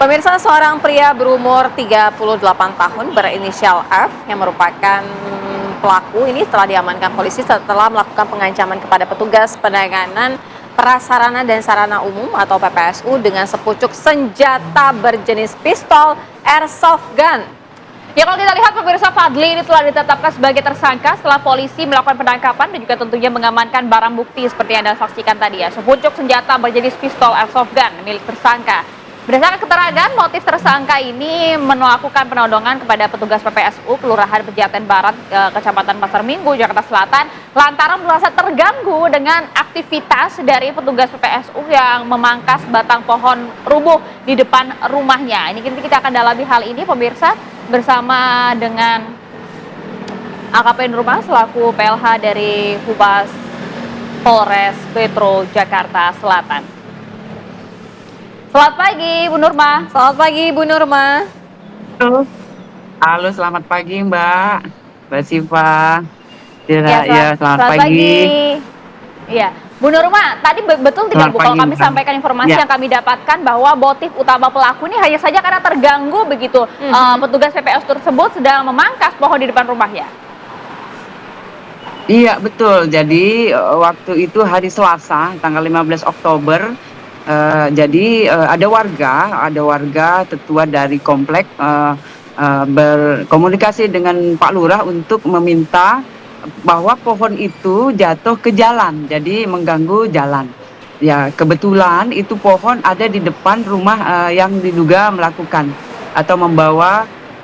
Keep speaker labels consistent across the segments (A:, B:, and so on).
A: Pemirsa, seorang pria berumur 38 tahun berinisial F yang merupakan pelaku ini telah diamankan polisi setelah melakukan pengancaman kepada petugas penanganan prasarana dan sarana umum atau PPSU dengan sepucuk senjata berjenis pistol airsoft gun.
B: Ya, kalau kita lihat pemirsa, Fadli ini telah ditetapkan sebagai tersangka setelah polisi melakukan penangkapan dan juga tentunya mengamankan barang bukti seperti yang Anda saksikan tadi ya, sepucuk senjata berjenis pistol airsoft gun milik tersangka. Berdasarkan keterangan, motif tersangka ini melakukan penodongan kepada petugas PPSU Kelurahan Pejaten Barat, Kecamatan Pasar Minggu, Jakarta Selatan, lantaran merasa terganggu dengan aktivitas dari petugas PPSU yang memangkas batang pohon rubuh di depan rumahnya. Ini kita akan dalami hal ini, pemirsa, bersama dengan AKP Nurma selaku PLH dari Humas Polres Metro Jakarta Selatan. Selamat pagi, Bu Nurma.
A: Selamat pagi, Bu Nurma.
C: Halo, selamat pagi Mbak Siva.
B: Ya,
C: Selamat pagi.
B: Iya, Bu Nurma, tadi betul tidak Bu kalau kami sampaikan informasi yang kami dapatkan bahwa motif utama pelaku ini hanya saja karena terganggu begitu petugas PPS tersebut sedang memangkas pohon di depan rumahnya?
C: Iya, betul. Jadi waktu itu hari Selasa, tanggal 15 Oktober, ada warga tetua dari komplek berkomunikasi dengan Pak Lurah untuk meminta bahwa pohon itu jatuh ke jalan, jadi mengganggu jalan. Ya, kebetulan itu pohon ada di depan rumah yang diduga melakukan atau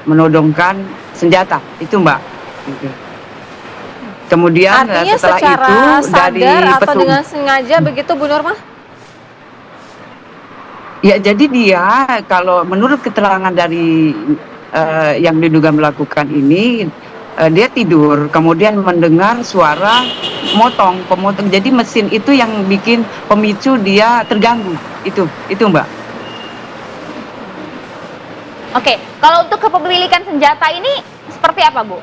C: menodongkan senjata. Itu Mbak. Gitu. Kemudian
A: artinya
C: setelah
A: secara
C: itu
A: sadar
C: dari
A: atau dengan sengaja begitu, Bu Nurma?
C: Ya, jadi dia kalau menurut keterangan dari yang diduga melakukan ini, dia tidur, kemudian mendengar suara pemotong. Jadi mesin itu yang bikin pemicu dia terganggu. Itu Mbak.
B: Oke, kalau untuk kepemilikan senjata ini seperti apa, Bu?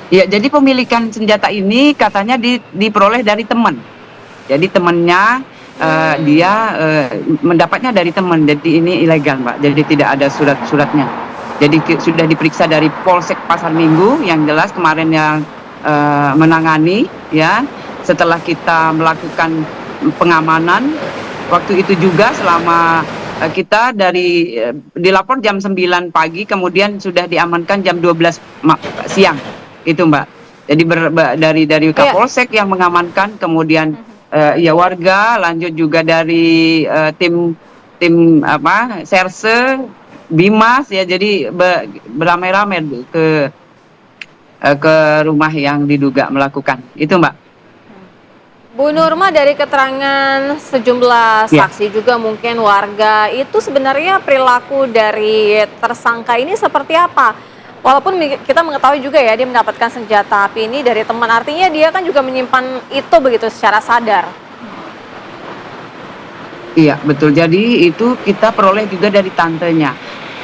C: Ya, jadi pemilikan senjata ini katanya diperoleh dari teman. Jadi temannya dia mendapatnya dari teman, jadi ini ilegal Mbak, jadi tidak ada surat-suratnya. Jadi sudah diperiksa dari Polsek Pasar Minggu, yang jelas kemarin yang menangani ya, setelah kita melakukan pengamanan. Waktu itu juga selama kita dilapor jam 9 pagi, kemudian sudah diamankan jam 12 siang, itu Mbak. Jadi dari Kapolsek yang mengamankan, kemudian ya warga, lanjut juga dari tim Serse, Bimas ya, jadi beramai-ramai ke rumah yang diduga melakukan. Itu Mbak.
A: Bu Nurma, dari keterangan sejumlah saksi juga mungkin warga, itu sebenarnya perilaku dari tersangka ini seperti apa? Walaupun kita mengetahui juga ya dia mendapatkan senjata api ini dari teman, artinya dia kan juga menyimpan itu begitu secara sadar.
C: Iya, betul. Jadi itu kita peroleh juga dari tantenya.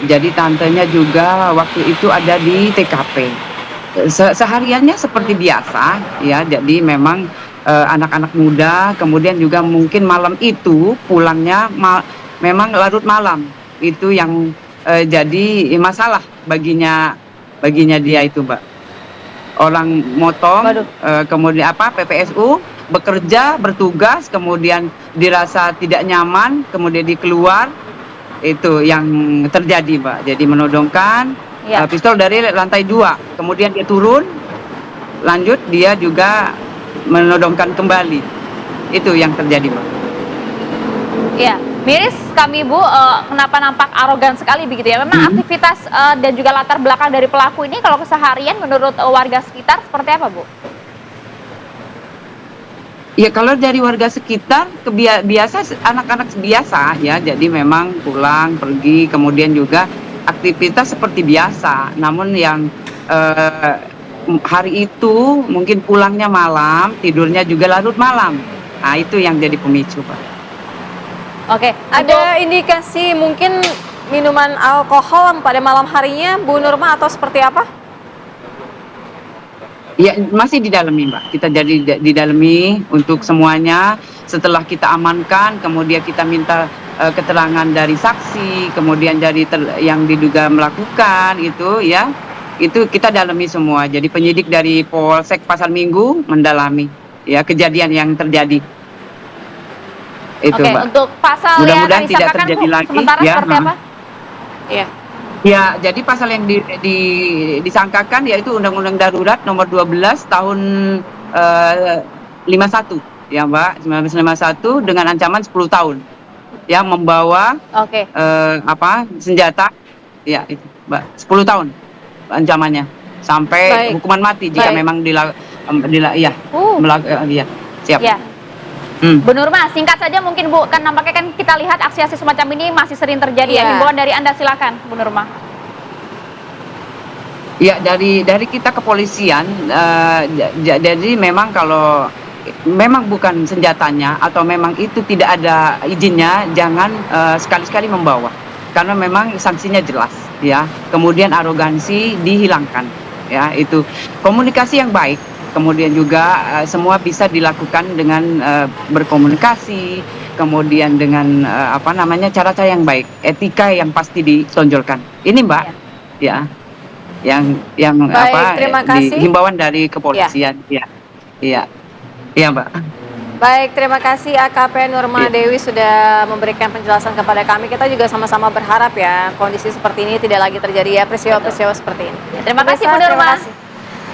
C: Jadi tantenya juga waktu itu ada di TKP. Sehariannya seperti biasa ya, jadi memang anak-anak muda, kemudian juga mungkin malam itu pulangnya memang larut malam. Itu yang jadi masalah baginya dia itu Mbak. Orang motong, kemudian PPSU bekerja, bertugas, kemudian dirasa tidak nyaman, kemudian dikeluar, itu yang terjadi Mbak. Jadi menodongkan pistol dari lantai 2, kemudian dia turun, lanjut dia juga menodongkan kembali. Itu yang terjadi Mbak.
B: Iya, miris kami Bu, kenapa nampak arogan sekali begitu ya? Memang aktivitas dan juga latar belakang dari pelaku ini kalau keseharian menurut warga sekitar seperti apa Bu?
C: Ya, kalau dari warga sekitar biasa, anak-anak biasa ya, jadi memang pulang pergi, kemudian juga aktivitas seperti biasa. Namun yang hari itu mungkin pulangnya malam, tidurnya juga larut malam. Nah, itu yang jadi pemicu Pak.
A: Oke, ada indikasi mungkin minuman alkohol pada malam harinya, Bu Nurma, atau seperti apa?
C: Ya, masih didalami Mbak. Kita jadi didalami untuk semuanya. setelah kita amankan, kemudian kita minta keterangan dari saksi, kemudian dari yang diduga melakukan itu ya, itu kita dalami semua. Jadi penyidik dari Polsek Pasar Minggu mendalami ya kejadian yang terjadi. Itu,
B: Oke,
C: Mbak.
B: untuk pasal yang akan
C: Mudah-mudahan tidak
B: disangkakan Bu,
C: terjadi lagi
B: sementara
C: ya.
B: seperti apa?
A: Iya.
C: Ya, jadi pasal yang disangkakan yaitu Undang-Undang Darurat Nomor 12 Tahun 51 ya Mbak, 1951 dengan ancaman 10 tahun. Ya, membawa
B: Oke.
C: senjata ya itu Mbak, 10 tahun ancamannya sampai
A: Baik.
C: hukuman mati jika
A: Baik.
C: memang
B: Ya.
C: siap.
B: Ya. Bu Nurma, singkat saja mungkin Bu, kan nampaknya kan kita lihat aksi-aksi semacam ini masih sering terjadi ya.
A: Iya.
B: Himbauan dari Anda silakan, Bu Nurma.
C: Ya, dari kita kepolisian, jadi memang kalau memang bukan senjatanya atau memang itu tidak ada izinnya, jangan sekali-sekali membawa, karena memang sanksinya jelas ya. Kemudian arogansi dihilangkan ya, itu komunikasi yang baik. Kemudian juga semua bisa dilakukan dengan berkomunikasi, kemudian dengan cara-cara yang baik, etika yang pasti ditonjolkan. Ini Mbak, ya, yang
A: Baik, terima kasih.
C: himbauan dari kepolisian, iya Mbak.
A: Baik, terima kasih AKP Nurma Dewi sudah memberikan penjelasan kepada kami. Kita juga sama-sama berharap ya kondisi seperti ini tidak lagi terjadi ya, peristiwa-peristiwa seperti ini.
B: Terima kasih Bu
A: Pemirsa, terima
B: Nurma.
A: kasih.